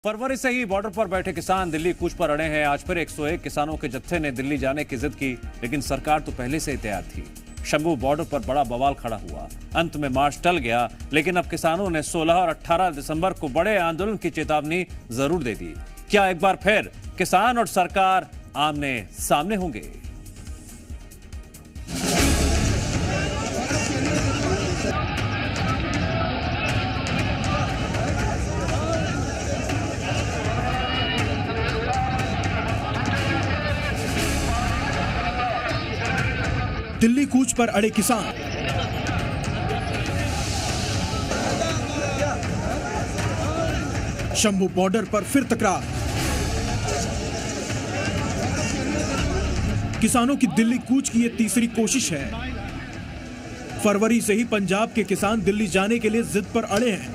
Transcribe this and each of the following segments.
फरवरी से ही बॉर्डर पर बैठे किसान दिल्ली कूच पर अड़े हैं। आज फिर 101 किसानों के जत्थे ने दिल्ली जाने की जिद की, लेकिन सरकार तो पहले से ही तैयार थी। शंभू बॉर्डर पर बड़ा बवाल खड़ा हुआ। अंत में मार्च टल गया, लेकिन अब किसानों ने 16 और 18 दिसंबर को बड़े आंदोलन की चेतावनी जरूर दे दी। क्या एक बार फिर किसान और सरकार आमने सामने होंगे? दिल्ली कूच पर अड़े किसान। शंभू बॉर्डर पर फिर तकरार। किसानों की दिल्ली कूच की यह तीसरी कोशिश है। फरवरी से ही पंजाब के किसान दिल्ली जाने के लिए जिद पर अड़े हैं।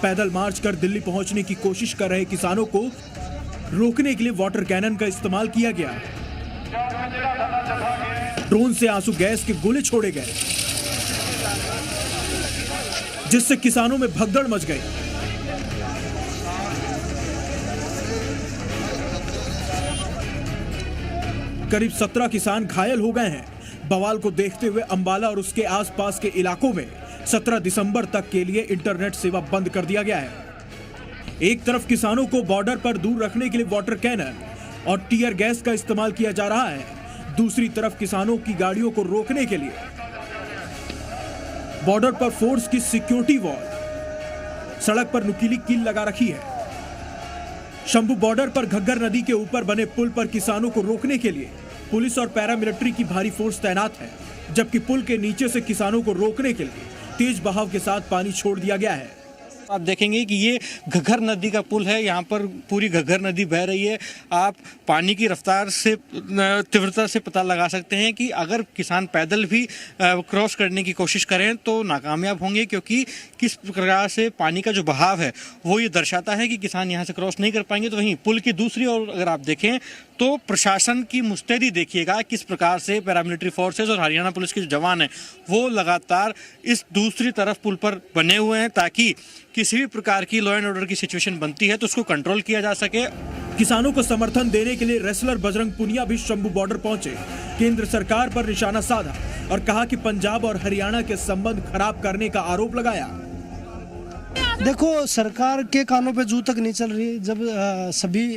पैदल मार्च कर दिल्ली पहुंचने की कोशिश कर रहे किसानों को रोकने के लिए वाटर कैनन का इस्तेमाल किया गया। ड्रोन से आंसू गैस के गोले छोड़े गए, जिससे किसानों में भगदड़ मच गई। करीब 17 किसान घायल हो गए हैं। बवाल को देखते हुए अंबाला और उसके आसपास के इलाकों में 17 दिसंबर तक के लिए इंटरनेट सेवा बंद कर दिया गया है। एक तरफ किसानों को बॉर्डर पर दूर रखने के लिए वाटर कैनन और टीयर गैस का इस्तेमाल किया जा रहा है, दूसरी तरफ किसानों की गाड़ियों को रोकने के लिए बॉर्डर पर फोर्स की सिक्योरिटी वॉल, सड़क पर नुकीली कील लगा रखी है। शंभू बॉर्डर पर घग्गर नदी के ऊपर बने पुल पर किसानों को रोकने के लिए पुलिस और पैरामिलिट्री की भारी फोर्स तैनात है, जबकि पुल के नीचे से किसानों को रोकने के लिए तेज बहाव के साथ पानी छोड़ दिया गया है। आप देखेंगे कि ये घग्गर नदी का पुल है। यहाँ पर पूरी घग्गर नदी बह रही है। आप पानी की रफ्तार से, तीव्रता से पता लगा सकते हैं कि अगर किसान पैदल भी क्रॉस करने की कोशिश करें तो नाकामयाब होंगे, क्योंकि किस प्रकार से पानी का जो बहाव है वो ये दर्शाता है कि किसान यहाँ से क्रॉस नहीं कर पाएंगे। तो वहीं पुल की दूसरी ओर अगर आप देखें तो प्रशासन की मुस्तैदी देखिएगा, किस प्रकार से पैरामिलिट्री फोर्सेस और हरियाणा पुलिस के जो जवान हैं वो लगातार इस दूसरी तरफ पुल पर बने हुए हैं, ताकि किसी भी प्रकार की लॉ एंड ऑर्डर की सिचुएशन बनती है तो उसको कंट्रोल किया जा सके। किसानों को समर्थन देने के लिए रेसलर बजरंग पुनिया भी शंभू बॉर्डर पहुंचे, केंद्र सरकार पर निशाना साधा और कहा कि पंजाब और हरियाणा के संबंध खराब करने का आरोप लगाया। देखो, सरकार के कानों पे जू तक नहीं चल रही। जब सभी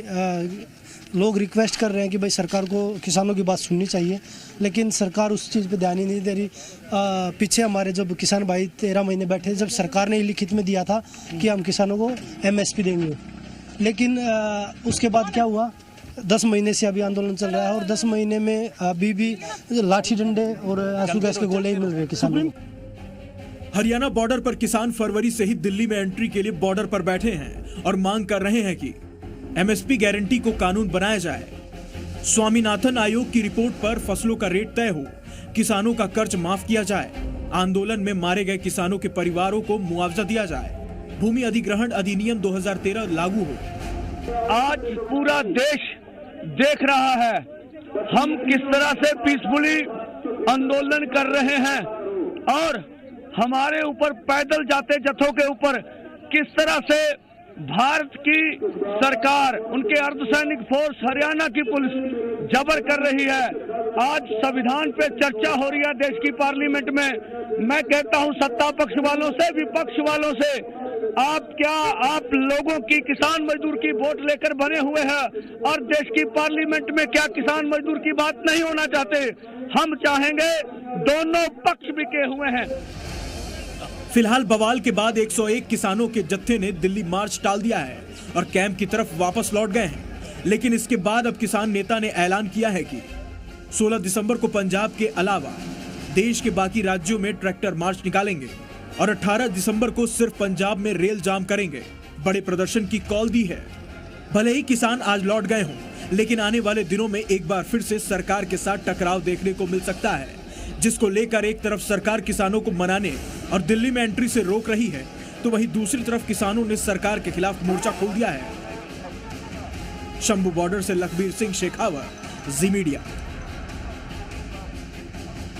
लोग रिक्वेस्ट कर रहे हैं कि भाई सरकार को किसानों की बात सुननी चाहिए, लेकिन सरकार उस चीज़ पे ध्यान ही नहीं दे रही। पीछे हमारे जब किसान भाई 13 महीने बैठे, जब सरकार ने लिखित में दिया था कि हम किसानों को MSP देंगे, लेकिन उसके बाद क्या हुआ? 10 महीने से अभी आंदोलन चल रहा है और 10 महीने में अभी भी लाठी डंडे और आंसू गैस के गोले ही मिल रहे हैं किसानों को। हरियाणा बॉर्डर पर किसान फरवरी से ही दिल्ली में एंट्री के लिए बॉर्डर पर बैठे हैं और मांग कर रहे हैं कि MSP गारंटी को कानून बनाया जाए, स्वामीनाथन आयोग की रिपोर्ट पर फसलों का रेट तय हो, किसानों का कर्ज माफ किया जाए, आंदोलन में मारे गए किसानों के परिवारों को मुआवजा दिया जाए, भूमि अधिग्रहण अधिनियम 2013 लागू हो। आज पूरा देश देख रहा है हम किस तरह से पीसफुली आंदोलन कर रहे हैं और हमारे ऊपर पैदल जाते जत्थों के ऊपर किस तरह से भारत की सरकार, उनके अर्धसैनिक फोर्स, हरियाणा की पुलिस जबर कर रही है। आज संविधान पे चर्चा हो रही है देश की पार्लियामेंट में। मैं कहता हूं सत्ता पक्ष वालों से, विपक्ष वालों से, आप लोगों की किसान मजदूर की वोट लेकर बने हुए हैं और देश की पार्लियामेंट में क्या किसान मजदूर की बात नहीं होना चाहते? हम चाहेंगे, दोनों पक्ष बिके हुए हैं। फिलहाल बवाल के बाद 101 किसानों के जत्थे ने दिल्ली मार्च टाल दिया है और कैंप की तरफ वापस लौट गए हैं। लेकिन इसके बाद अब किसान नेता ने ऐलान किया है कि 16 दिसंबर को पंजाब के अलावा देश के बाकी राज्यों में ट्रैक्टर मार्च निकालेंगे और 18 दिसंबर को सिर्फ पंजाब में रेल जाम करेंगे। बड़े प्रदर्शन की कॉल दी है। भले ही किसान आज लौट गए हों, लेकिन आने वाले दिनों में एक बार फिर से सरकार के साथ टकराव देखने को मिल सकता है, जिसको लेकर एक तरफ सरकार किसानों को मनाने और दिल्ली में एंट्री से रोक रही है, तो वहीं दूसरी तरफ किसानों ने सरकार के खिलाफ मोर्चा खोल दिया है। शंभू बॉर्डर से लखबीर सिंह शेखावत, जी मीडिया।